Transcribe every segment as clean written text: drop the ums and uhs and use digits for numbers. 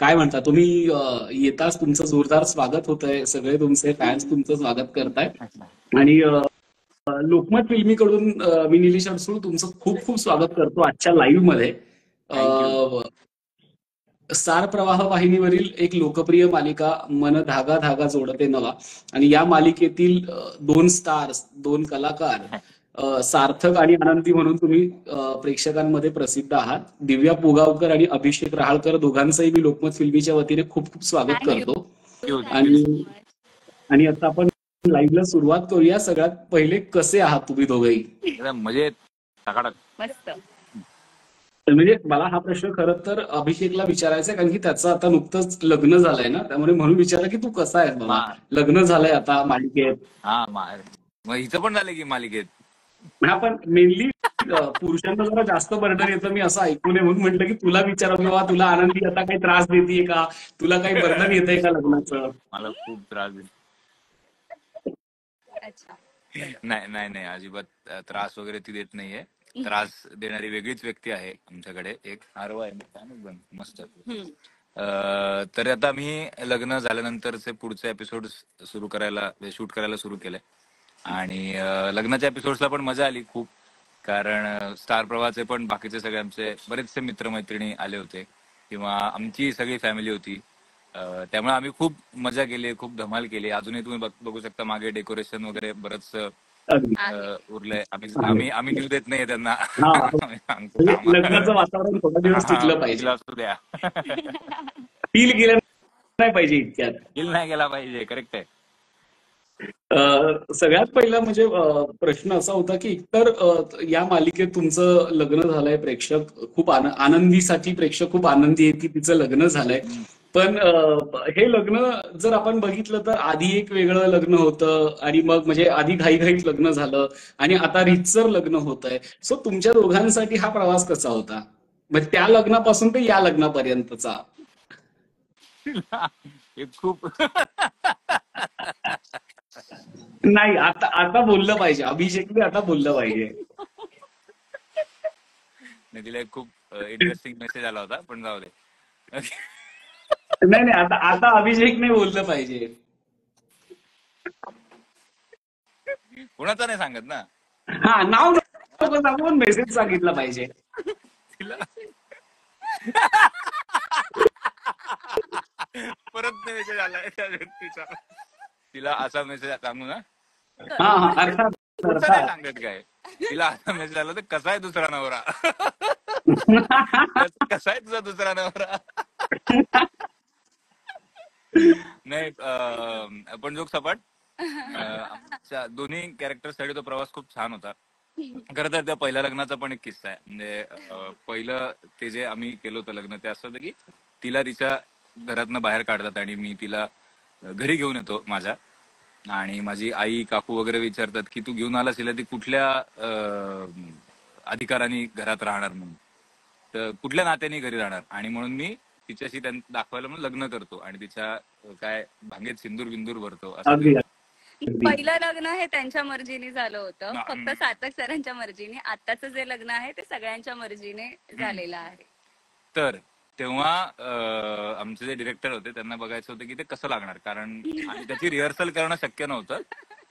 काय म्हणता तुम्ही येताच तुमचं जोरदार स्वागत होतंय. सगळे तुमचे फॅन्स तुमचं स्वागत करतायत आणि लोकमत फिल्मीकडून मी निलेश अडसूळ तुमचं खूप खूप स्वागत करतो आजच्या लाईव्ह मध्ये. थँक्यू. सार प्रवाह वाहिनीवरील एक लोकप्रिय मालिका मन धागा धागा जोडते नवा आणि या मालिकेतील दोन स्टार्स, दोन कलाकार सार्थक आणि आनंदी म्हणून तुम्ही प्रेक्षकांमध्ये प्रसिद्ध आहात. दिव्या पुगावकर आणि अभिषेक रहाळकर दोघांचंही मी लोकमत फिल्मीच्या वतीने खूप खूप स्वागत करतो. आणि आणि आता आपण लाईव्हला सुरुवात करूया. सगळ्यात पहिले कसे आहात तुम्ही दोघेही? मजेत, मस्त. म्हणजे मला हा प्रश्न खरं तर अभिषेकला विचारायचा आहे, कारण की त्याचं आता नुकतंच लग्न झालंय ना, त्यामुळे म्हणून विचारलं की तू कसा आहेस बाबा. लग्न झालंय आता मालिकेत. हा, मग हिचं पण झालंय की मालिकेत. हा, पण मेनली पुरुषांना जरा जास्त बर्डन येतं मी असं ऐकू नये म्हणून म्हटलं की तुला विचारावं की बाबा तुला आनंदी आता काही त्रास देते का, तुला काही बर्डन येतंय का लग्नाचं? मला खूप त्रास देते. नाही अजिबात त्रास वगैरे ती देत नाहीये. त्रास देणारी वेगळीच व्यक्ती आहे आमच्याकडे. एक आरव आहे मस्त. तर आता मी लग्न झाल्यानंतरचे पुढचे एपिसोड सुरू करायला, शूट करायला सुरू केलंय आणि लग्नाच्या एपिसोड्सला पण मजा आली खूप, कारण स्टार प्रवाहाचे पण बाकीचे सगळे आमचे बरेचसे मित्रमैत्रिणी आले होते किंवा आमची सगळी फॅमिली होती. त्यामुळे आम्ही खूप मजा केली, खूप धमाल केली. अजूनही तुम्ही बघू शकता मागे डेकोरेशन वगैरे बरंच उरलंय. आम्ही न्यू देत नाहीये त्यांना. लग्नाचं वातावरण थोडा दिवस टिकलं पाहिजे. असू द्या. फील गेलं नाही पाहिजे इतक्यात. फील नाही गेला पाहिजे. करेक्ट आहे. सगळ्यात पहिला म्हणजे प्रश्न असा होता की एकतर या मालिकेत तुमचं लग्न झालंय, प्रेक्षक खूप आनंदीसाठी प्रेक्षक खूप आनंदी आहेत की तिचं लग्न झालंय. पण हे लग्न जर आपण बघितलं तर आधी एक वेगळं लग्न होतं आणि मग म्हणजे आधी घाईघाईत लग्न झालं आणि आता रीतसर लग्न होतंय. सो तुमच्या दोघांसाठी हा प्रवास कसा होता, म्हणजे त्या लग्नापासून ते या लग्नापर्यंतचा? खूप नाही, आता बोललं पाहिजे. अभिषेकने आता बोललं पाहिजे. नाही, तिला एक खूप इंटरेस्टिंग मेसेज आला होता, पण जाऊ दे. नाही आता अभिषेकने बोललं पाहिजे. कुणाचं नाही सांगत ना. हा, नाव नको सांगून मेसेज सांगितलं पाहिजे. तिला परत मेसेज आलाय त्या व्यक्तीचा. तिला असा मेसेज सांगू ना. हा, अर्थात नाही सांगत काय. तिला असा मेसेज आला तर कसा आहे दुसरा नवरा. कसा आहे तुझा दुसरा नवरा. नाही, पण जोक सपाट. आमच्या दोन्ही कॅरेक्टरसाठी तो प्रवास खूप छान होता. खरं तर त्या पहिल्या लग्नाचा पण एक किस्सा आहे. म्हणजे पहिलं ते जे आम्ही केलं होतं लग्न, ते असं होतं की तिला तिच्या घरातनं बाहेर काढतात आणि मी तिला घरी घेऊन येतो माझ्या. आणि माझी आई काकू वगैरे विचारतात की तू घेऊन आलास हिला, ती कुठल्या अधिकाराने घरात राहणार म्हणून, तर कुठल्या नात्याने घरी राहणार. आणि म्हणून मी तिच्याशी दाखवायला म्हणून लग्न करतो आणि तिच्या काय भांगेत सिंदूर बिंदूर भरतो असं. पहिलं लग्न हे त्यांच्या मर्जीने झालं होतं, फक्त सार्थक सरांच्या मर्जीने. आताचं जे लग्न आहे ते सगळ्यांच्या मर्जीने झालेलं आहे. तर तेव्हा आमचे जे डिरेक्टर होते त्यांना बघायचं होतं की ते कसं लागणार, कारण त्याची रिहर्सल करणं शक्य नव्हतं.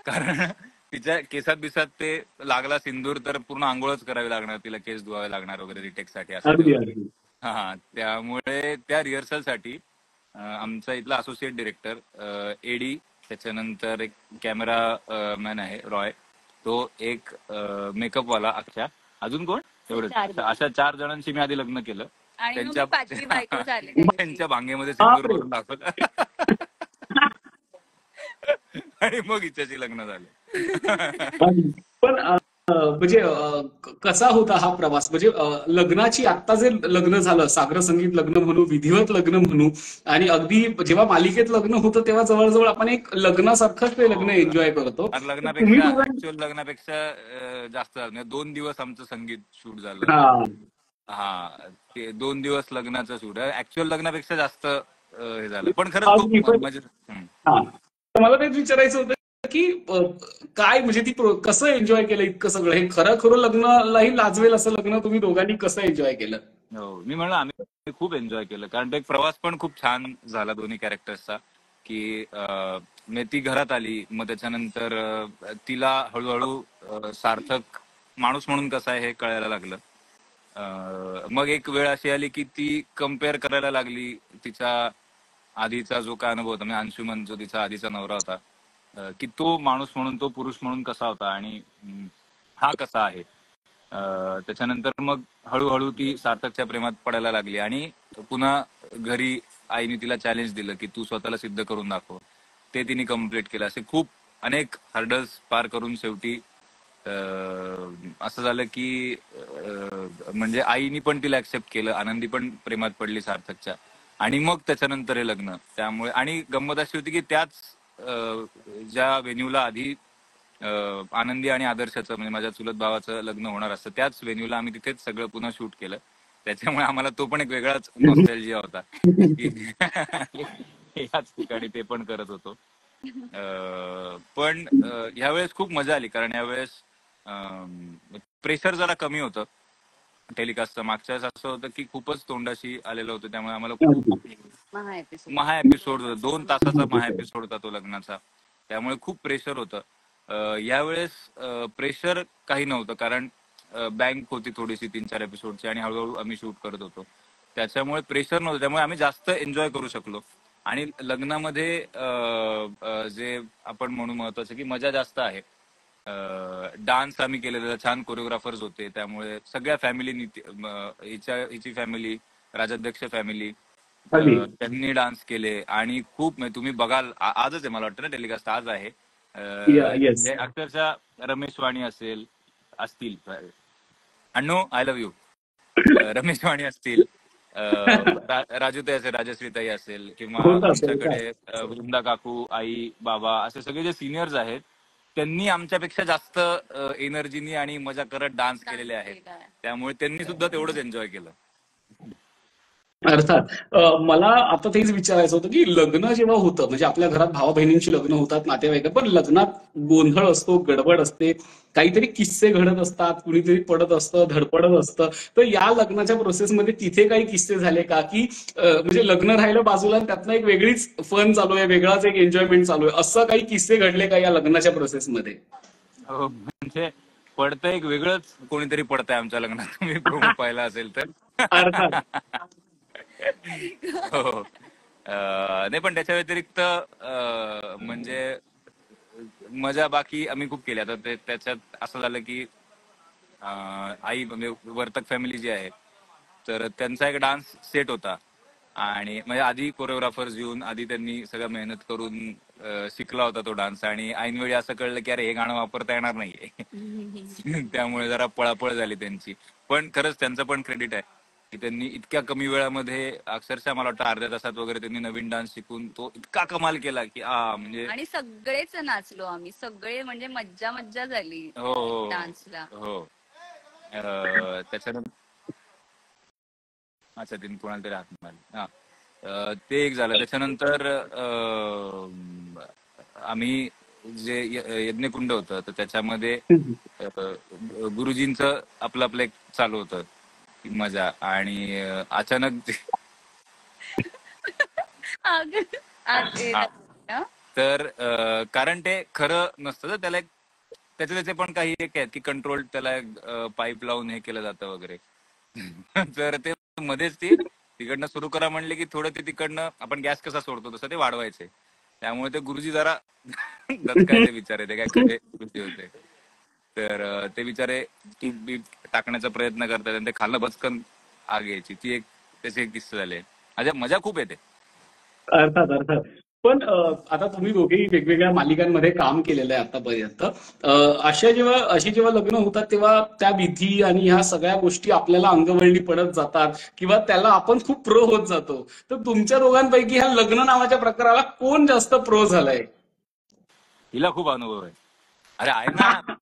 कारण तिच्या केसात बिसात ते लागला सिंदूर तर पूर्ण आंघोळच करावी लागणार, तिला केस धुवावे लागणार वगैरे रिटेकसाठी असं. हा, त्यामुळे त्या रिहर्सलसाठी आमचा इथला असोसिएट डिरेक्टर एडी, त्याच्यानंतर एक कॅमेरा मॅन आहे रॉय, तो एक मेकअपवाला अक्षा, अजून कोण, एवढंच. अशा 4 जणांशी मी आधी लग्न केलं. त्यांच्या भांगेमध्ये सिंदूर भरून दाखवलं आणि मग हिच्याशी लग्न झालं. पण म्हणजे कसा होता हा प्रवास? म्हणजे लग्नाची आत्ता जे लग्न झालं, सागर संगीत लग्न म्हणू, विधिवत लग्न म्हणू, आणि अगदी जेव्हा मालिकेत लग्न होतं तेव्हा जवळजवळ आपण एक लग्नासारखंच ते लग्न एन्जॉय करतो. लग्नापेक्षा जास्त झालं. 2 दिवस आमचं संगीत शूट झालं. हा, ते 2 दिवस लग्नाचं शूट. ऍक्च्युअल लग्नापेक्षा जास्त हे झालं, पण खरंच खूप मजा. मला तेच विचारायचं होतं की काय म्हणजे ती कसं एन्जॉय केलं इतकं सगळं? हे खरं लग्नालाही लाजवेल असं लग्न तुम्ही दोघांनी कसं एन्जॉय केलं? हो, मी म्हणलं आम्ही खूप एन्जॉय केलं, कारण तो एक प्रवास पण खूप छान झाला दोन्ही कॅरेक्टर्सचा. की म्हणजे ती घरात आली, मग त्याच्यानंतर तिला हळूहळू सार्थक माणूस म्हणून कसा आहे हे कळायला लागलं. मग एक वेळ अशी आली की ती कम्पेअर करायला लागली तिचा आधीचा जो काय अनुभव होता, म्हणजे अंशुमन जो तिचा आधीचा नवरा होता, की तो माणूस म्हणून, तो पुरुष म्हणून कसा होता आणि हा कसा आहे. त्याच्यानंतर मग हळूहळू ती सार्थकच्या प्रेमात पडायला लागली आणि पुन्हा घरी आईने तिला चॅलेंज दिलं की तू स्वतःला सिद्ध करून दाखव. ते तिने कम्प्लीट केलं. असे खूप अनेक हर्डल्स पार करून शेवटी असं झालं की म्हणजे आईनी पण तिला ऍक्सेप्ट केलं, आनंदी पण प्रेमात पडली सार्थकच्या, आणि मग त्याच्यानंतर हे लग्न. त्यामुळे आणि गंमत अशी होती की त्याच ज्या व्हेन्यूला आधी आनंदी आणि आदर्शाचं म्हणजे माझ्या चुलत भावाचं लग्न होणार असतं, त्याच व्हेन्यूला आम्ही तिथेच सगळं पुन्हा शूट केलं. त्याच्यामुळे आम्हाला तो पण एक वेगळाच नॉस्टॅल्जिया होता की याच ठिकाणी ते पण करत होतो. पण ह्यावेळेस खूप मजा आली, कारण यावेळेस प्रेशर जरा कमी होतं टेलिकास्टचं. मागच्या वेळेस असं होतं की खूपच तोंडाशी आलेलं होतं, त्यामुळे आम्हाला खूप महा एपिसोड होता, 2 तासाचा महा एपिसोड होता तो लग्नाचा, त्यामुळे खूप प्रेशर होतं. यावेळेस प्रेशर काही नव्हतं, कारण बँक होती थोडीशी 3-4 एपिसोडची आणि हळूहळू आम्ही शूट करत होतो, त्याच्यामुळे प्रेशर नव्हतं. त्यामुळे आम्ही जास्त एन्जॉय करू शकलो. आणि लग्नामध्ये जे आपण म्हणू महत्वाचं की मजा जास्त आहे. डान्स आम्ही केलेला, छान कोरिओग्राफर्स होते, त्यामुळे सगळ्या फॅमिलीनी हिची फॅमिली, राजाध्यक्ष फॅमिली, त्यांनी डान्स केले. आणि खूप म्हणजे तुम्ही बघाल आजच आहे, मला वाटतं ना टेलिकास्ट आज आहे. येस. अक्षरशः रमेश वाणी असतील, Annu I love you, Ramesh Wani असतील, राजूताई असेल, राजश्रीताई असेल, किंवा होता आमच्याकडे वृंदा काकू, आई, बाबा, असे सगळे जे सिनियर्स आहेत त्यांनी आमच्यापेक्षा जास्त एनर्जीनी आणि मजा करत डान्स केलेले आहेत, त्यामुळे त्यांनी सुद्धा तेवढंच एन्जॉय केलं. अर्थात. मला आता तेच विचारायचं होतं की लग्न जेव्हा होतं, म्हणजे आपल्या घरात भावा बहिणींची लग्न होतात, नातेवाईक, पण लग्नात गोंधळ असतो, गडबड असते, काहीतरी किस्से घडत असतात, कुणीतरी पडत असतं, धडपडत असतं. तर या लग्नाच्या प्रोसेसमध्ये तिथे काही किस्से झाले का, की म्हणजे लग्न राहिलं बाजूला आणि त्यातनं एक वेगळीच फन चालू आहे, वेगळाच एक एन्जॉयमेंट चालू आहे, असं काही किस्से घडले का या लग्नाच्या प्रोसेसमध्ये? हो, म्हणजे पडतं एक वेगळंच कोणीतरी पडतंय आमच्या लग्नात, तुम्ही प्रोमो पाहिला असेल तर. अर्थात. हो. नाही, पण त्याच्या व्यतिरिक्त म्हणजे मजा बाकी आम्ही खूप केली. आता त्याच्यात असं झालं की आई म्हणजे वर्तक फॅमिली जी आहे, तर त्यांचा एक डान्स सेट होता, आणि म्हणजे आधी कोरिओग्राफर्स येऊन आधी त्यांनी सगळं मेहनत करून शिकला होता तो डान्स, आणि ऐनवेळी असं कळलं की अरे हे गाणं वापरता येणार नाहीये. त्यामुळे जरा पळापळ झाली त्यांची. पण खरंच त्यांचं पण क्रेडिट आहे की त्यांनी इतक्या कमी वेळामध्ये, अक्षरशः मला वाटतं अर्ध्या तासात वगैरे, त्यांनी नवीन डान्स शिकून तो इतका कमाल केला की म्हणजे. आणि सगळेच नाचलो आम्ही, सगळे, म्हणजे मज्जा मज्जा झाली हो हो डान्सला. हो. त्याच्यानंतर अच्छा, तिने कोणाला तरी हात मारले. हा, ते एक झालं. त्याच्यानंतर आम्ही जे यज्ञकुंड होतं, तर त्याच्यामध्ये गुरुजींचं आपलं आपलं एक चालू होतं मजा, आणि अचानक हा, तर कारण ते खरं नसतं तर त्याला एक त्याचे पण काही एक आहेत की कंट्रोल, त्याला पाईप लावून हे केलं जातं वगैरे. तर ते मध्येच ती तिकडनं सुरू करा म्हणले की थोडं ते तिकडनं आपण गॅस कसा सोडतो तसं ते वाढवायचे, त्यामुळे ते गुरुजी जरा दचकायचे बिचारे, ते काय खरे गुरुजी होते. तर ते बिचारे तूप बीप टाकण्याचा प्रयत्न करतात आणि ते खाल्लं बचकन आग यायची. ती एक त्याचे एक किस्से झाले. मजा खूप येते. अर्थात, अर्थात. पण आता तुम्ही दोघेही वेगवेगळ्या मालिकांमध्ये काम केलेलं आहे आतापर्यंत. अशी जेव्हा लग्न होतात तेव्हा त्या विधी आणि ह्या सगळ्या गोष्टी आपल्याला अंगवळणी पडत जातात, किंवा त्याला आपण खूप प्रो होत जातो. तर तुमच्या दोघांपैकी ह्या लग्न नावाच्या प्रकाराला कोण जास्त प्रो झालाय? हिला खूप अनुभव आहे. अरे आहे ना,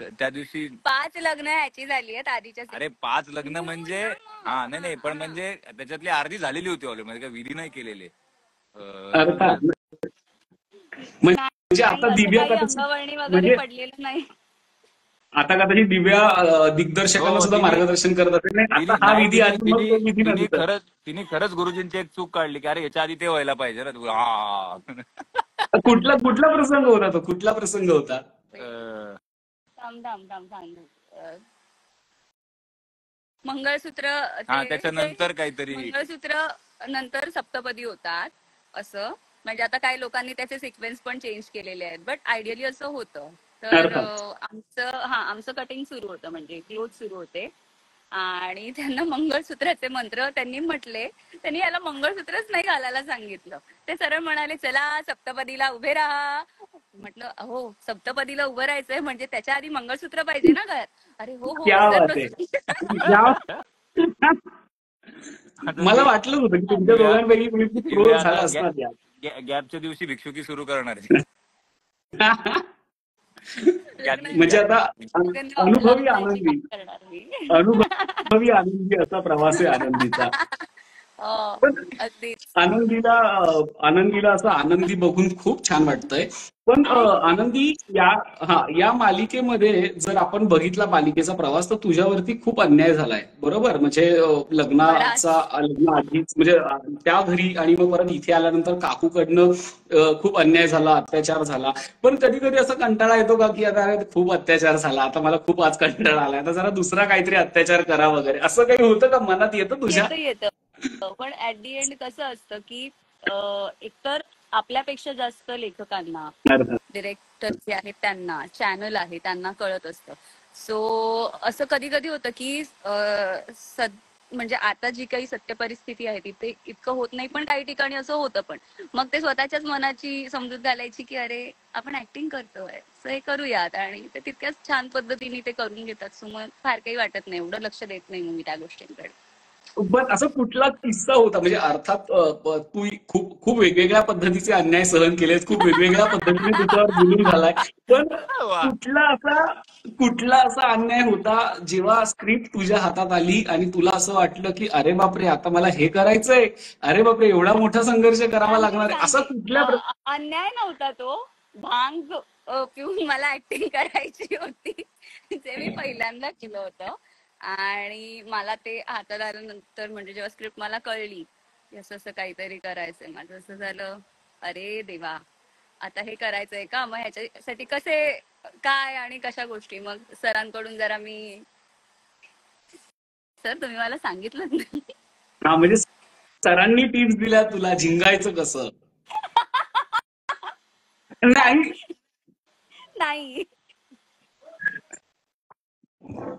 त्या दिवशी 5 लग्न ह्याची झाली आहेत आधीच्या अरे 5 लग्न म्हणजे, हा नाही नाही, पण म्हणजे त्याच्यातली अर्धी झालेली होती ऑलरेडी, म्हणजे काय विधी नाही केलेले. अर्थात. म्हणजे आता असं दिव्या काही कदाचित, अंगवळणी वगैरे म्हणजे पडलेलं नाही. आता कदाचित दिव्या दिग्दर्शकांना हो सुद्धा तिने मार्गदर्शन करत असेल, नाही आता तिने हा नाही विधी तिने आधी मग तिने तो विधी तिने नंतर. खरंच गुरुजींची एक चूक काढली की अरे याच्या आधी ते व्हायला पाहिजे ना तू हा कुठला कुठला प्रसंग होता तो, कुठला प्रसंग होता? अं, थांब थांब थांब सांगू. मंगळसूत्र हा ते त्याच्यानंतर काहीतरी मंगळसूत्र नंतर सप्तपदी होतात असं. म्हणजे आता काही लोकांनी त्याचे सिक्वेन्स पण चेंज केलेले आहेत, बट आयडियली असं होतं. तर अर्थात. आमचं कटिंग सुरू होतं, म्हणजे क्लोथ सुरू होते आणि त्यांना मंगळसूत्राचे मंत्र त्यांनी म्हटले. त्यांनी याला मंगळसूत्रच नाही घालायला सांगितलं. ते सरळ म्हणाले चला सप्तपदीला उभे राहा. म्हटलं हो सप्तपदीला उभं राहायचंय म्हणजे त्याच्या आधी मंगळसूत्र पाहिजे ना गळ्यात. अरे हो हो क्या सर बात आहे. या आता मला वाटलं होतं की तुमच्या दिव्या दोघांपैकी कोणी प्रो दिव्या झाला आता असणार यार. गॅपच्या दिवशी भिक्षुकी सुरू करणार आहे. म्हणजे आता अनुभवी आनंदी, करणार मी. अनुभवी आनंदी असा प्रवास आहे आनंदीचा. पण अगदीच. आनंदीला असं आनंदी बघून खूप छान वाटतंय. पण आनंदी या मालिकेमध्ये जर आपण बघितला मालिकेचा प्रवास, तर तुझ्यावरती खूप अन्याय झालाय, बरोबर? म्हणजे लग्न बराच. आधीच म्हणजे त्या घरी आणि मग परत इथे आल्यानंतर काकूकडनं खूप अन्याय झाला, अत्याचार झाला. पण कधी कधी असा कंटाळा येतो का की आता अरे खूप अत्याचार झाला, आता मला खूप आज कंटाळा आला, आता जरा दुसरा काहीतरी अत्याचार करा वगैरे, असं काही होतं का, मनात येतं तुझ्या? येतं पण ऍट दी एंड कसं असतं की एकतर आपल्यापेक्षा जास्त लेखकांना, अर्थात. डिरेक्टर जे आहेत त्यांना, चॅनल आहे त्यांना कळत असतं. सो असं कधी कधी होतं की म्हणजे आता जी काही सत्य परिस्थिती आहे तिथे इतकं होत नाही, पण काही ठिकाणी असं होतं. पण मग ते स्वतःच्याच मनाची समजूत घालायची की अरे आपण ऍक्टिंग करतोय सो हे करूयात, आणि ते तितक्याच छान पद्धतीने ते करून घेतात. सो मग फार काही वाटत नाही, एवढं लक्ष देत नाही मग मी त्या गोष्टींकडे. पण असं कुठला किस्सा होता, म्हणजे अर्थात तू खूप खूप वेगवेगळ्या पद्धतीचे अन्याय सहन केलेत, खूप वेगवेगळ्या पद्धतीने तुझ्यावर जुलूम झालाय, पण वा. कुठला असा अन्याय होता जेव्हा स्क्रिप्ट तुझ्या हातात आली आणि तुला असं वाटलं की अरे बापरे आता मला हे करायचंय, अरे बापरे एवढा मोठा संघर्ष करावा सांगते लागणार आहे, असा सांगते कुठल्या अन्याय नव्हता तो. भांग पिऊन मला ऍक्टिंग करायची होती, जे मी पहिल्यांदा केलं होतं. आणि मला ते हातात आल्यानंतर, म्हणजे जेव्हा स्क्रिप्ट मला कळली की असं असं काहीतरी करायचंय, माझं असं झालं अरे देवा आता हे करायचंय का, मग ह्याच्यासाठी कसे काय आणि कशा गोष्टी. मग सरांकडून जरा मी, सर तुम्ही मला सांगितलं नाही. म्हणजे सरांनी टिप्स दिल्या तुला झिंगायचं कसं? नाही. नाही. हो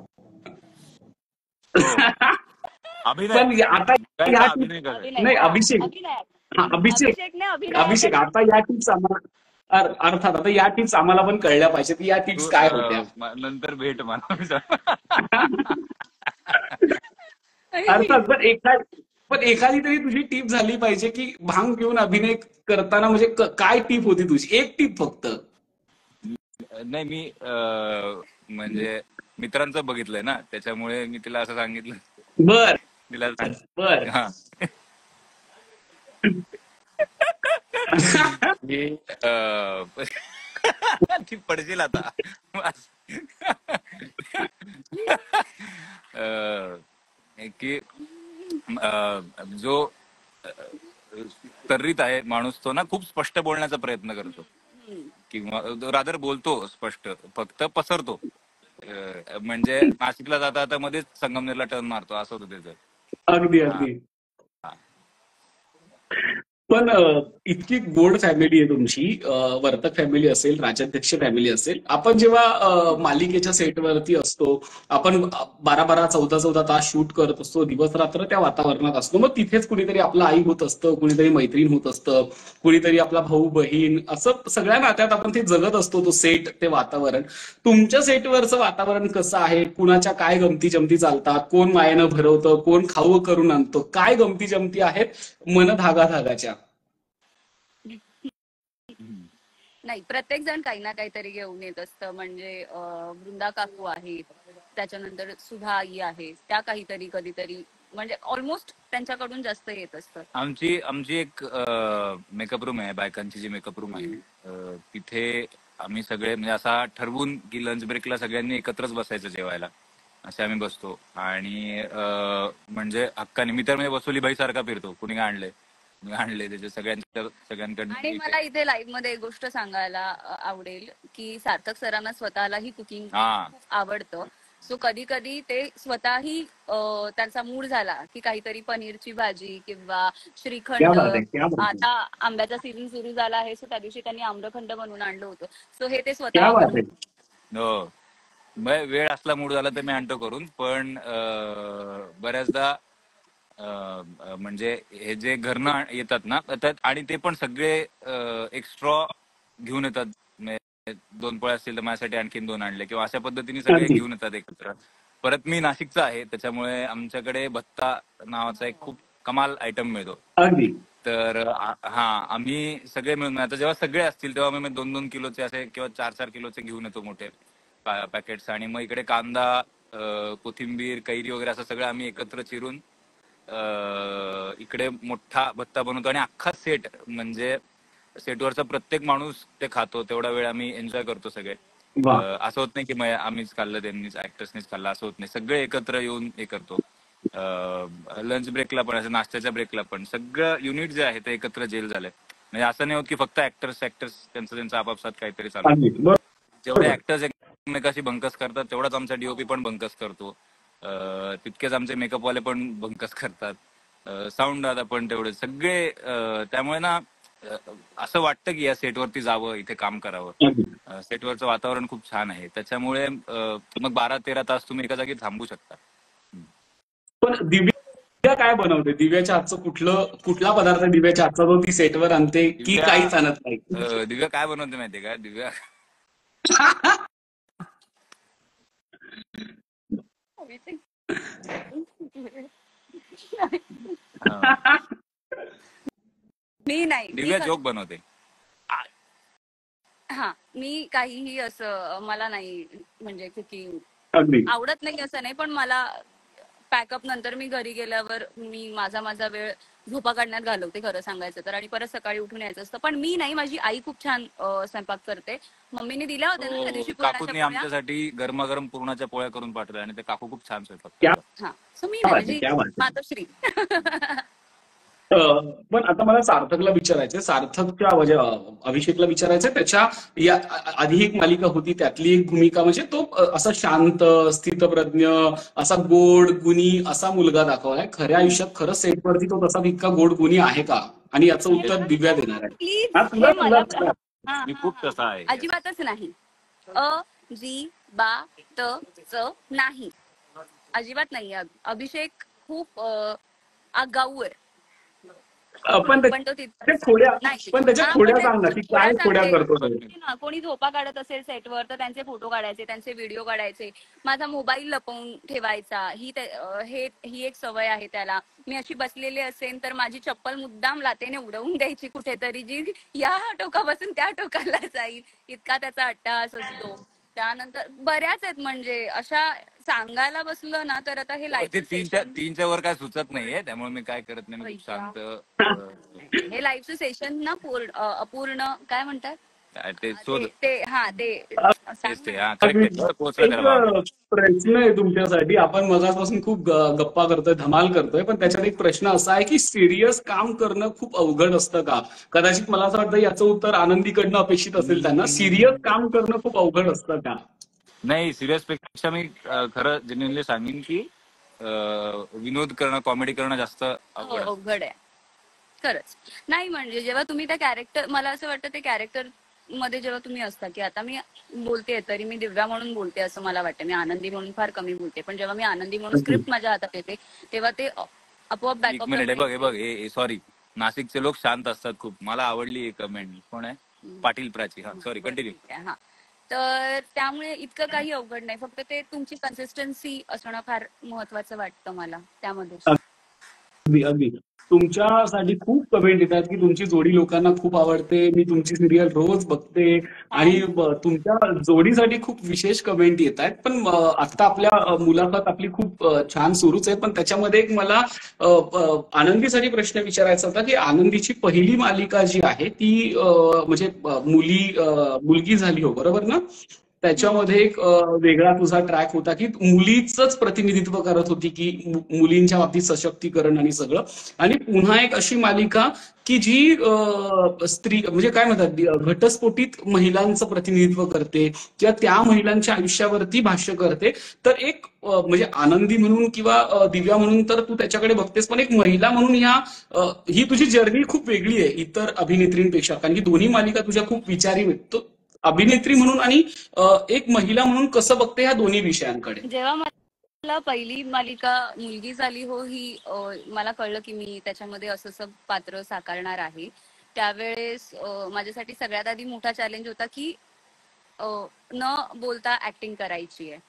अभिनय पण आता गायचा या अभिनय करायचा. नाही अभिषेक, अभिषेक अभिषेकने अभिनय अभिषेक आता या टिप्स आम्हाला अर्थात आता या टिप्स आम्हाला पण कळल्या पाहिजेत की या टिप्स तू काय होत्या. नंतर भेट मला अर्थात पण एखादी तरी तुझी टिप झाली पाहिजे की भांग पिऊन अभिनय करताना, म्हणजे काय टिप होती तुझी, एक टिप फक्त. नाही मी म्हणजे मित्रांचं बघितलंय ना, त्याच्यामुळे मी तिला असं सांगितलं बर तिला बर. हा की ती पडशील आता की जो तर्रीत आहे माणूस तो ना खूप स्पष्ट बोलण्याचा प्रयत्न करतो, किंवा रादर बोलतो स्पष्ट, फक्त पसरतो. म्हणजे नाशिकला जाता आता मध्येच संगमनेरला टर्न मारतो, असं होतं त्याचं. अगदी हा अगदी. पण इतकी गोड फॅमिली आहे तुमची, वर्तक फॅमिली असेल, राजाध्यक्ष फॅमिली असेल. आपण जेव्हा मालिकेच्या सेटवरती असतो, आपण 12-12, 14-14 तास शूट करत असतो, दिवस रात्र त्या वातावरणात असतो. मग तिथेच कुणीतरी आपलं आई होत असतं, कुणीतरी मैत्रीण होत असतं, कुणीतरी आपला भाऊ बहीण, असं सगळ्या नात्यात आपण ते जगत असतो, तो सेट, ते वातावरण. तुमच्या सेटवरचं वातावरण कसं आहे? कुणाच्या काय गमती जमती चालतात? कोण मायेनं भरवतं, कोण खाऊ करून आणतं, काय गमती जमती आहेत मन धागा धागाच्या? नाही, प्रत्येक जण काही ना काहीतरी घेऊन येत असतं. म्हणजे वृंदा काकू आहेत, त्याच्यानंतर सुधा आई आहे, त्या काहीतरी कधीतरी, म्हणजे ऑलमोस्ट त्यांच्याकडून जास्त येत असतं. आमची एक मेकअप रूम आहे, बायकांची जी मेकअप रूम आहे, तिथे आम्ही सगळे म्हणजे असा ठरवून की लंच ब्रेकला सगळ्यांनी एकत्रच बसायचं जेवायला, असे आम्ही बसतो. आणि म्हणजे हक्काने मी तर म्हणजे वसुलीबाई सारखा फिरतो, कुणी आणलंय मी आणले त्याचे सगळ्यांकडनं आणि मला इथे लाईव्ह मध्ये एक गोष्ट सांगायला आवडेल की सार्थक सरांना स्वतःलाही कुकिंग हा खूप आवडतं. सो कधी कधी ते स्वतःही त्यांचा मूड झाला की काहीतरी पनीरची भाजी किंवा क्या श्रीखंड, बात आहे, क्या बात आहे, आता आंब्याचा सीझन सुरू झाला आहे, सो त्या दिवशी त्यांनी आम्रखंड बनवून आणलं होतं. सो हे ते क्या स्वतः बात आहे. बनवून. हो. वेळ असला मूड झाला तर मी आणतो करून, पण बऱ्याचदा म्हणजे हे जे घरनं येतात ना त्यात, आणि ते पण सगळे एक स्ट्रॉ घेऊन येतात. म्हणजे 2 पोळ्या असतील तर माझ्यासाठी आणखीन 2 आणले, किंवा अशा पद्धतीने सगळे अगदी घेऊन येतात एकत्र. परत मी नाशिकचा आहे, त्याच्यामुळे आमच्याकडे भत्ता नावाचा एक खूप कमाल आयटम मिळतो. अगदी तर हा, आम्ही सगळे मिळून, आता जेव्हा सगळे असतील तेव्हा आम्ही 2-2 किलोचे असे किंवा 4-4 किलोचे घेऊन येतो मोठे पॅकेट्स. आणि मग इकडे कांदा, कोथिंबीर, कैरी वगैरे असं सगळं आम्ही एकत्र चिरून इकडे मोठा भत्ता बनवतो. आणि अख्खा सेट, म्हणजे सेटवरचा प्रत्येक माणूस ते खातो, तेवढा वेळ आम्ही एन्जॉय करतो सगळे. वा. असं होत नाही की आम्हीच खाल्लं त्यांनीच ऍक्टर्सनीच खाल्लं, असं होत नाही. सगळे एकत्र येऊन हे करतो. लंच ब्रेकला पण, असं नाश्त्याच्या ब्रेकला पण सगळं युनिट जे आहे ते एकत्र जेल झालंय. म्हणजे असं नाही होत की फक्त ऍक्टर्स त्यांचं आपापसात काहीतरी चालू आहे. अगदी जेवढे बरोबर. ऍक्टर्स एकमेकाशी बंकस करतात तेवढाच आमचा डीओपी पण बंकस करतो. तितकेच आमचे मेकअपवाले पण बंकस करतात. साऊंड दादा पण तेवढे सगळे. त्यामुळे ना असं वाटतं की या सेटवरती जावं, इथे काम करावं. अगदी. सेटवरचं वातावरण खूप छान आहे, त्याच्यामुळे मग 12-13 तास तुम्ही एका जागी थांबू शकता. पण दिव्या काय बनवते? दिव्याच्या हातचं कुठला पदार्थ दिव्याच्या हातचा तो ती सेटवर आणते की काहीच आणत नाही? दिव्या काय बनवते माहितीये का? दिव्या अं, मी नाही, मी दिव्या जोक बनवते. हा, मी काहीही असं मला नाही म्हणजे कुकिंग अगदी आवडत नाही असं नाही, पण मला पॅकअप नंतर मी घरी गेल्यावर मी माझा वेळ झोपा काढण्यात घालवते खरं सांगायचं तर. आणि परत सकाळी उठून यायचं असतं. पण मी नाही, माझी आई खूप छान स्वयंपाक करते. मम्मीने दिल्या होत्या ना त्या दिवशी पुरणाच्या काकूंनी पोळ्या. आमच्यासाठी गरमागरम पुरणाच्या पोळ्या करून पाठवल्या, आणि ते काकू खूप छान स्वयंपाक क्या करतात. हा, सो मी नाही, बात आहे, माझी क्या बात आहे. मातोश्री. पण आता मला सार्थकला विचारायचंय, सार्थकच्या म्हणजे अभिषेकला विचारायचंय, त्याच्या या आधी एक मालिका होती त्यातली एक भूमिका, म्हणजे तो असा शांत, स्थितप्रज्ञ, असा गोड गुणी असा मुलगा दाखवलाय. खऱ्या आयुष्यात खरंच सेटवरती तो तसा इतका गोड गुणी आहे का? आणि याचं उत्तर दिव्या देणार आहे. प्लीज, हा, हे तुला मला तुला हा मी हा खूप हा तसा आहे. अजिबातच नाही. अजिबातच नाही, अजिबात नाही. अभिषेक खूप आगाऊ आहे, पण पण तो त्याच्या तिथं खोड्या, नाही. पण त्याच्या हा, पण खोड्या सांग ना, त्याची की खोड्या काय खोड्या सांगते करतो तो? ना. कोणी झोपा काढत असेल सेटवर तर त्यांचे फोटो काढायचे, त्यांचे व्हिडिओ काढायचे. माझा मोबाईल लपवून ठेवायचा, ही एक सवय आहे त्याला. मी अशी बसलेली असेल तर माझी चप्पल मुद्दाम लातेने उडवून द्यायची कुठेतरी, जी या टोकापासून त्या टोकाला जाईल, इतका त्याचा अट्टहास असतो. त्यानंतर बऱ्याच आहेत, म्हणजे अशा सांगायला बसलं ना तर आता हे ते लाईव्ह तीनच्या वर काय सुचत नाहीये, त्यामुळे मी काय करत नाही, मी खूप शांत. हे लाईव्हचं सेशन ना अपूर्ण काय म्हणतात ते शोध ते तेच सांग ते, ना. हा करेक्ट आहे, पोहोचला एक त्याला भावना. प्रश्न आहे तुमच्यासाठी. आपण मगाचपासून खूप गप्पा करतोय, धमाल करतोय, पण त्याच्यात एक प्रश्न असा आहे की सिरियस काम करणं खूप अवघड असतं का? कदाचित मला असं वाटतं याचं उत्तर आनंदीकडनं अपेक्षित असेल त्यांना. सिरियस काम करणं खूप अवघड असतं का? नाही, सिरियस पेक्षा मी खरं जेन्युइनली सांगेन की विनोद करणं, कॉमेडी करणं जास्त अवघड असतं. अवघड आहे खरंच. नाही म्हणजे जेव्हा तुम्ही त्या कॅरेक्टर, मला असं वाटतं ते कॅरेक्टर मध्ये जेव्हा तुम्ही असता, की आता मी बोलते तरी मी दिव्या म्हणून बोलते असं मला वाटतं, मी आनंदी म्हणून फार कमी बोलते. पण जेव्हा मी आनंदी म्हणून स्क्रिप्ट माझ्या हातात येते तेव्हा ते आपोआप एक बॅकअपला मिनिट, पण हे बघ, सॉरी, नाशिकचे लोक शांत असतात खूप. मला आवडली एक कमेंट. कोण आहे? पाटील प्राची. हा, सॉरी, कंटिन्यू. हा. तर त्यामुळे इतकं काही अवघड नाही, फक्त ते तुमची कन्सिस्टन्सी असणं फार महत्वाचं वाटतं मला त्यामध्ये. अगदी अगदी. तुमच्यासाठी खूप कमेंट येतात की तुमची जोडी लोकांना खूप आवडते, मी तुमची सिरियल रोज बघते आणि तुमच्या जोडीसाठी खूप विशेष कमेंट येत आहेत. पण आता आपल्या मुलाखत आपली खूप छान सुरूच आहे, पण त्याच्यामध्ये एक मला आनंदीसाठी प्रश्न विचारायचा होता की आनंदीची पहिली मालिका जी आहे ती म्हणजे मुलगी झाली हो, बरोबर ना? त्याच्यामध्ये एक वेगळा तुझा ट्रॅक होता की मुलीचंच प्रतिनिधित्व करत होती की मुलींच्या बाबतीत सशक्तीकरण आणि सगळं. आणि पुन्हा एक अशी मालिका की जी स्त्री म्हणजे काय म्हणतात घटस्फोटित महिलांचं प्रतिनिधित्व करते किंवा त्या महिलांच्या आयुष्यावरती भाष्य करते. तर एक म्हणजे आनंदी म्हणून किंवा दिव्या म्हणून तर तू त्याच्याकडे बघतेस, पण एक महिला म्हणून ही तुझी जर्नी खूप वेगळी आहे इतर अभिनेत्रींपेक्षा, कारण की दोन्ही मालिका तुझ्या खूप विचारी आहेत. तो अभिनेत्री म्हणून आणि एक महिला म्हणून कसं बघते ह्या दोन्ही विषयांकडे? जेव्हा मला पहिली मालिका मुलगी झाली हो ही मला कळलं की मी त्याच्यामध्ये असं पात्र साकारणार आहे. त्यावेळेस माझ्यासाठी सगळ्यात आधी मोठा चॅलेंज होता की न बोलता ऍक्टिंग करायची आहे.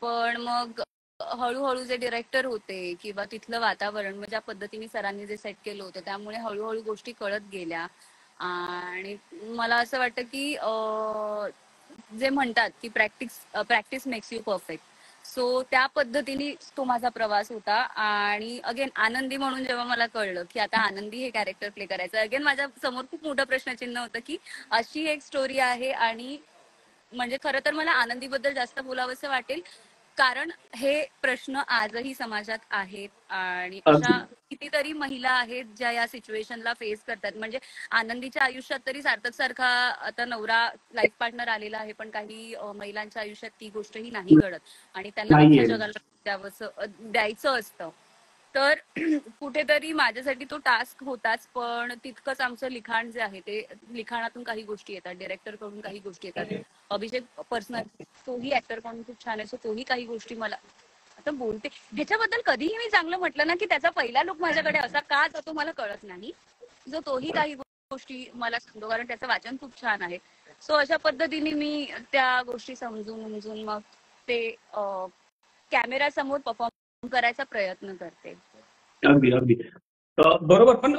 पण मग हळूहळू जे डिरेक्टर होते किंवा तिथलं वातावरण ज्या पद्धतीने सरांनी जे सेट केलं होतं त्यामुळे हळूहळू गोष्टी कळत गेल्या. आणि मला असं वाटतं की जे म्हणतात की practice makes you perfect. So त्या पद्धतीने तो माझा प्रवास होता. आणि अगेन आनंदी म्हणून जेव्हा मला कळलं की आता आनंदी हे कॅरेक्टर प्ले करायचं, अगेन माझ्या समोर खूप मोठं प्रश्नचिन्ह होतं की अशी एक स्टोरी आहे. आणि म्हणजे खरं तर मला आनंदीबद्दल जास्त बोलावंसं वाटेल कारण हे प्रश्न आजही समाजात आहेत आणि अशा अगदी कितीतरी महिला आहेत ज्या या सिच्युएशनला फेस करतात. म्हणजे आनंदीच्या आयुष्यात तरी सार्थक सारखा आता नवरा लाईफ पार्टनर आलेला आहे, पण काही महिलांच्या आयुष्यात ती गोष्टही नाही घडत आणि त्यांना अख्ख्या नाहीये. जगाला द्यायचं असतं. तर कुठेतरी माझ्यासाठी तो टास्क होताच, पण तितकंच आमचं लिखाण जे आहे ते लिखाणातून काही गोष्टी येतात, डिरेक्टर कडून काही गोष्टी येतात. अभिषेक पर्सनल तोही ऍक्टर कडून खूप छान आहे, सो तोही काही गोष्टी मला आता बोलते ह्याच्याबद्दल कधीही मी चांगलं म्हटलं ना की त्याचा पहिला लुक माझ्याकडे असा का जातो मला कळत नाही. जो तोही काही गोष्टी मला सांगतो कारण त्याचं वाचन खूप छान आहे. सो अशा पद्धतीने मी त्या गोष्टी समजून मग ते कॅमेरा समोर परफॉर्म करायचा प्रयत्न करते. अगदी अगदी बरोबर. पण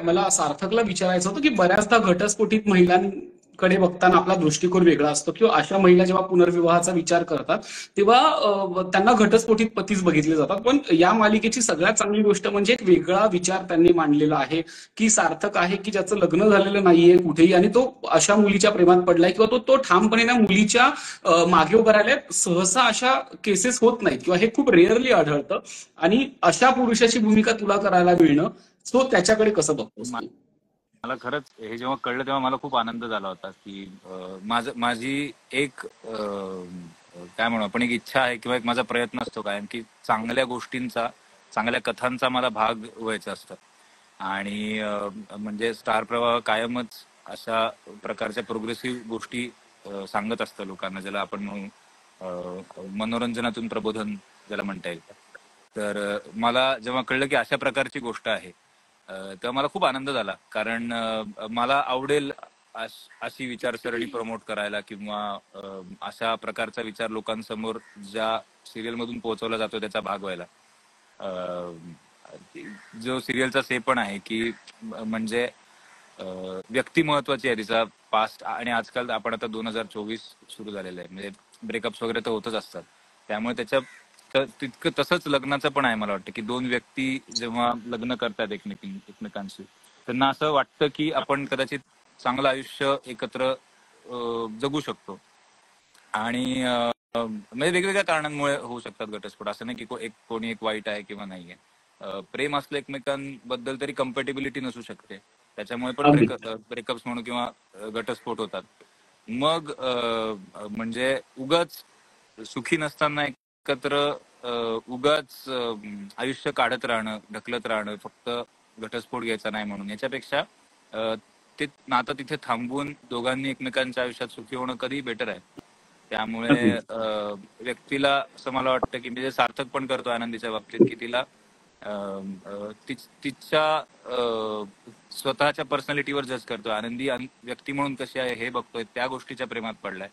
मला सार्थकला विचारायचं होतं की बऱ्याचदा घटस्फोटित महिलांकडे बघताना आपला दृष्टिकोन वेगळा असतो किंवा अशा महिला जेव्हा पुनर्विवाहाचा विचार करतात तेव्हा त्यांना घटस्फोटित पतीच बघितले जातात. पण या मालिकेची सगळ्यात चांगली गोष्ट म्हणजे एक वेगळा विचार त्यांनी मांडलेला आहे की सार्थक आहे की ज्याचं लग्न झालेलं नाहीये कुठेही आणि तो अशा मुलीच्या प्रेमात पडलाय किंवा तो तो ठामपणे त्या मुलीच्या मागे उभं राहिलाय. सहसा अशा केसेस होत नाहीत किंवा हे खूप रेअरली आढळतं आणि अशा पुरुषाची भूमिका तुला करायला मिळणं, सो त्याच्याकडे कसं बघतोस तू? मला खरंच हे जेव्हा कळलं तेव्हा मला खूप आनंद झाला होता की माझी एक काय म्हणू आपण एक इच्छा आहे किंवा एक माझा प्रयत्न असतो कायम की चांगल्या गोष्टींचा चांगल्या कथांचा मला भाग व्हायचा असतं. आणि म्हणजे स्टार प्रवाह कायमच अशा प्रकारच्या प्रोग्रेसिव्ह गोष्टी सांगत असतं लोकांना, ज्याला आपण म्हणू मनोरंजनातून प्रबोधन ज्याला म्हणता येईल. तर मला जेव्हा कळलं की अशा प्रकारची गोष्ट आहे तेव्हा मला खूप आनंद झाला. कारण मला आवडेल अशी विचारसरणी प्रमोट करायला किंवा अशा प्रकारचा विचार लोकांसमोर ज्या सिरियल मधून पोहोचवला जातो त्याचा भाग व्हायला. जो सिरियलचा से पण आहे की म्हणजे व्यक्ती महत्वाची आहे, तिचा पास्ट. आणि आजकाल आपण आता 2024 सुरू झालेलं आहे, म्हणजे ब्रेकअप्स वगैरे तर होतच असतात. त्यामुळे तितकं तसंच लग्नाचं पण आहे. मला वाटतं की दोन व्यक्ती जेव्हा लग्न करतात एकमेकांशी, त्यांना असं वाटतं की आपण कदाचित चांगलं आयुष्य एकत्र जगू शकतो. आणि म्हणजे वेगवेगळ्या कारणांमुळे होऊ शकतात घटस्फोट. असं नाही की कोणी एक वाईट आहे किंवा नाहीये. प्रेम असलं एकमेकांबद्दल तरी कम्पॅटिबिलिटी नसू शकते, त्याच्यामुळे पण अगदी ब्रेकअप्स म्हणू किंवा घटस्फोट होतात. मग म्हणजे उगाच सुखी नसताना एकत्र उगाच आयुष्य काढत राहणं, ढकलत राहणं, फक्त घटस्फोट घ्यायचा नाही म्हणून. याच्यापेक्षा ते नातं तिथे थांबवून दोघांनी एकमेकांच्या आयुष्यात सुखी होणं कधी बेटर आहे. त्यामुळे अगदी व्यक्तीला असं मला वाटतं की म्हणजे सार्थक पण करतो आनंदीच्या बाबतीत की तिला तिच्या स्वतःच्या पर्सनॅलिटीवर जज करतो. आनंदी व्यक्ती म्हणून कशी आहे हे बघतोय, त्या गोष्टीच्या प्रेमात पडलाय.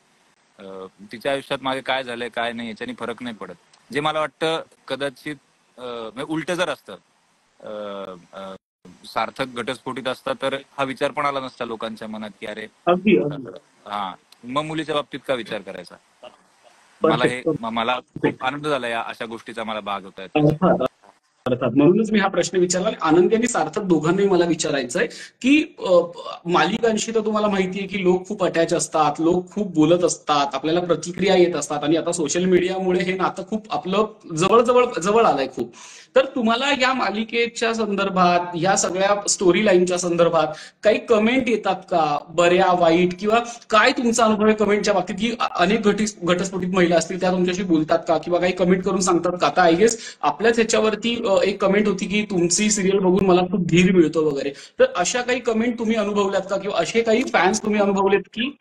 तिच्या आयुष्यात मागे काय झालंय काय नाही याच्यानी फरक नाही पडत. जे मला वाटतं कदाचित उलट जर असतं सार्थक घटस्फोटीत असता तर हा विचार पण आला नसता लोकांच्या मनात की अरे अगदी हा मग मुलीच्या बाबतीत का विचार करायचा. परफेक्ट. मला खूप आनंद झाला या अशा गोष्टीचा मला भाग होता त्याचा. अर्थात अर्थात म्हणूनच मी हा प्रश्न विचारला. आनंदी आणि सार्थक दोघांनाही मला विचारायचं आहे की मालिकांशी तर तुम्हाला माहितीये की लोक खूप अटॅच असतात, लोक खूप बोलत असतात, आपल्याला प्रतिक्रिया येत असतात आणि आता सोशल मीडियामुळे हे नातं खूप आपलं जवळ जवळ जवळ आलंय खूप. तर तुम्हाला या मालिकेच्या संदर्भात, या सगळ्या स्टोरी लाईनच्या संदर्भात काही कमेंट येतात का, बऱ्या वाईट, किंवा काय तुमचा अनुभव आहे कमेंटच्या बाबतीत की अनेक घटस्फोटित महिला असतील त्या तुमच्याशी बोलतात का, किंवा काही कमेंट करून सांगतात का. आता आय गेस आपल्याच ह्याच्यावरती एक कमेंट होती की तुमची सिरियल बघून मला खूप धीर मिळतो वगैरे. तर अशा काही कमेंट तुम्ही अनुभवल्यात का, किंवा असे काही फॅन्स तुम्ही अनुभवलेत की?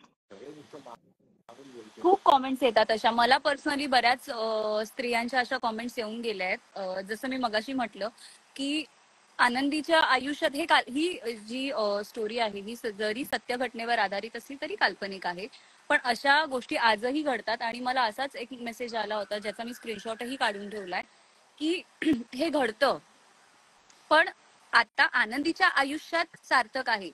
खूप कॉमेंट्स येतात अशा. मला पर्सनली बऱ्याच स्त्रियांच्या अशा कॉमेंट्स येऊन गेल्या आहेत. जसं मी मगाशी म्हटलं की आनंदीच्या आयुष्यात ही जी स्टोरी आहे ही जरी सत्य घटनेवर आधारित असली तरी काल्पनिक आहे. पण अशा गोष्टी आजही घडतात आणि मला असाच एक मेसेज आला होता ज्याचा मी स्क्रीनशॉटही काढून ठेवलाय की हे घडतं पण आता आनंदीच्या आयुष्यात सार्थक आहे,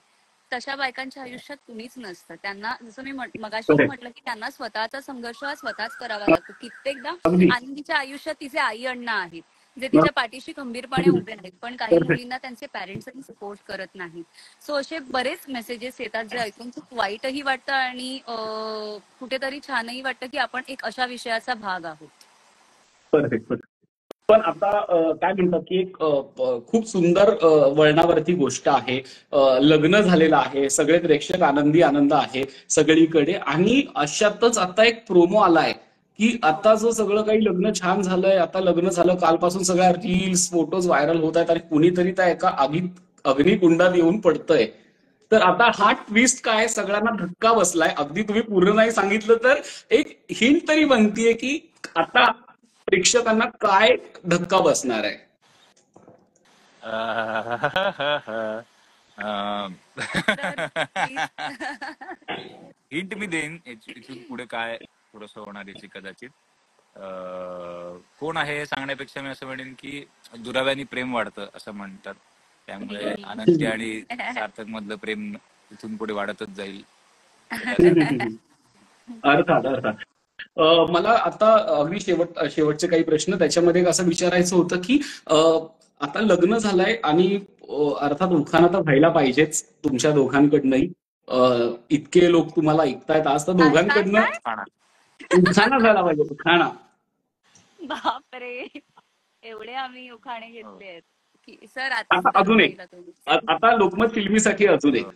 तशा बायकांच्या आयुष्यात कुणीच नसतं. त्यांना जसं मी मगाशीही करेक्ट. म्हटलं की त्यांना स्वतःचा संघर्ष हा स्वतःच करावा लागतो. कित्येकदा अगदी आनंदीच्या आयुष्यात तिचे आई अण्णा आहेत जे तिच्या पाठीशी खंबीरपणे उभे आहेत, पण काही परफेक्ट. मुलींना त्यांचे पॅरेंट्सही सपोर्ट करत नाहीत. सो असे बरेच मेसेजेस येतात जे ऐकून खूप वाईटही वाटतं आणि कुठेतरी छानही वाटतं की आपण एक अशा विषयाचा भाग आहोत. परफेक्ट. पण आता काय म्हणतात की एक खूप सुंदर वळणावरती गोष्ट आहे. लग्न झालेलं आहे, सगळे प्रेक्षक आनंदी आनंद आहे सगळीकडे, आणि अशातच आता एक प्रोमो आलाय की आता जो सगळं काही लग्न छान झालंय, आता लग्न झालं कालपासून सगळ्या रील्स फोटोज व्हायरल होत आहेत आणि कुणीतरी त्या एका अग्निकुंडात येऊन पडतंय. तर आता हा ट्विस्ट काय, सगळ्यांना धक्का बसलाय. अगदी तुम्ही पूर्ण नाही सांगितलं तर एक हिंट तरी बनतीये की आता प्रेक्षकांना काय धक्का बसणार आहे. हिंट मी देईन इथून पुढे काय थोडस होणार याची कदाचित. कोण आहे हे सांगण्यापेक्षा मी असं म्हणेन की दुराव्याने प्रेम वाढतं असं म्हणतात, त्यामुळे आनंदी आणि सार्थक मधलं प्रेम इथून पुढे वाढतच जाईल. अर्थात अर्थात. मला आता अगदी शेवटचे काही प्रश्न त्याच्यामध्ये असं विचारायचं होतं की आता लग्न झालंय आणि अर्थात उखाणा तर व्हायला पाहिजेच तुमच्या दोघांकडनंही. इतके लोक तुम्हाला ऐकतायत आज, तर काय काय दोघांकडनं काय उखाणा झाला पाहिजे, उखाणा. बापरे, एवढे आम्ही उखाणे हो. घेतले आहेत की सर आताच आता करून अजून एक, पहिला तुम्ही. आता लोकमत फिल्मीसाठी अजून एक.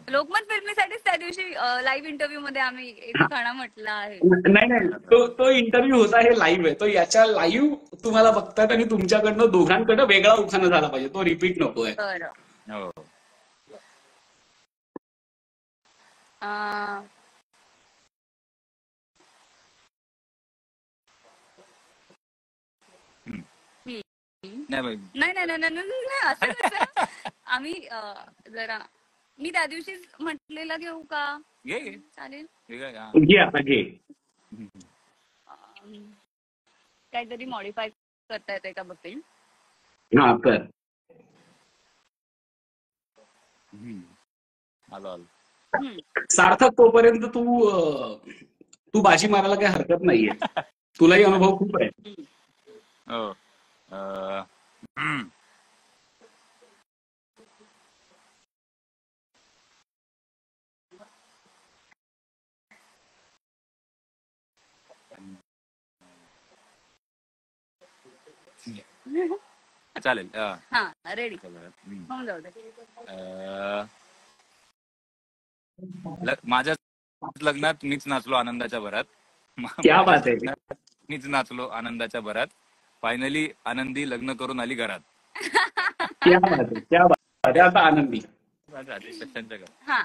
लोकमत फिल्मीसाठीच त्या दिवशी लाईव्ह इंटरव्ह्यू मध्ये आम्ही एक उखाणा म्हटला आहे. नाही नाही, तो इंटरव्ह्यू होता, हे लाईव्ह आहे. तो याच्या लाईव्ह तुम्हाला बघतात आणि तुमच्याकडनं दोघांकडनं वेगळा उखाणा झाला पाहिजे, तो रिपीट नकोय. बरं. हो. अं, हम्म. हम्म. नाही बाई. नाही नाही नाही नाही नाही, नाही, असं कसं. आम्ही जरा मी त्या दिवशीच म्हटलेला घेऊ का? घे घे. चालेल. हे काय, हा. घे आता घे. काहीतरी मॉडिफाय करता येते का बघते. हा कर. आलो आलो. सार्थक, तोपर्यंत तू बाजी मारायला काही हरकत नाहीये, तुलाही अनुभव खूप आहे. हो. चालेल. हा रेडी हम्म. होऊन जाऊ दे. माझ्या लग्नात मीच नाचलो आनंदाच्या भरात. क्या माझ्याच बात आहे. लग्नात मीच नाचलो आनंदाच्या भरात. फायनली आनंदी लग्न करून आली घरात. क्या बात आहे, क्या बात आहे. आता आनंदी. हा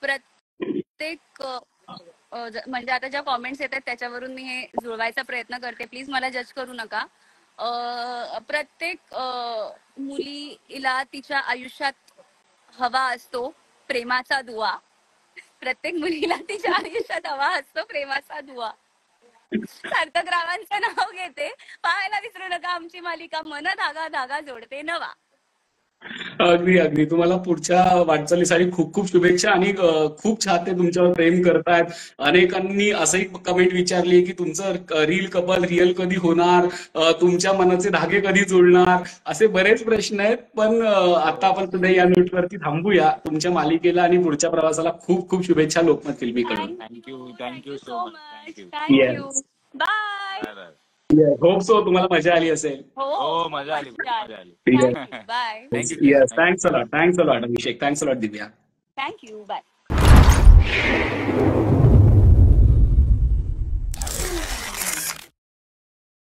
प्रत्येक म्हणजे आता ज्या कॉमेंट्स येतात त्याच्यावरून मी हे जुळवायचा प्रयत्न करते. प्लीज मला जज करू नका. प्रत्येक मुलीला तिच्या आयुष्यात हवा असतो प्रेमाचा दुवा. प्रत्येक मुलीला तिच्या आयुष्यात हवा असतो प्रेमाचा दुवा. सार्थक रावांचं नाव घेते. पाहायला विसरू नका आमची मालिका मन धागा धागा जोडते नवा. अगदी अगदी. तुम्हाला पुढच्या वाटचालीसाठी खूप खूप शुभेच्छा. आणि खूप चाहते तुमच्यावर प्रेम करतायत. अनेकांनी असंही कमेंट विचारली की तुमचं रील कपल रिअल कधी होणार, तुमच्या मनाचे धागे कधी जुळणार, असे बरेच प्रश्न आहेत. पण आता आपण सध्या या नोटवरती थांबूया. तुमच्या मालिकेला आणि पुढच्या प्रवासाला खूप खूप शुभेच्छा लोकमत फिल्मीकडून. Thank you so much. Thank you. Yes, bye. Bye bye. Hope so तुम्हाला मजा आली असेल. हो मजा आली मजा मजा आली. Thank you. Bye. Thank you. Yes, thanks a lot Abhishek. Thanks a lot Divya. Thank you. Bye.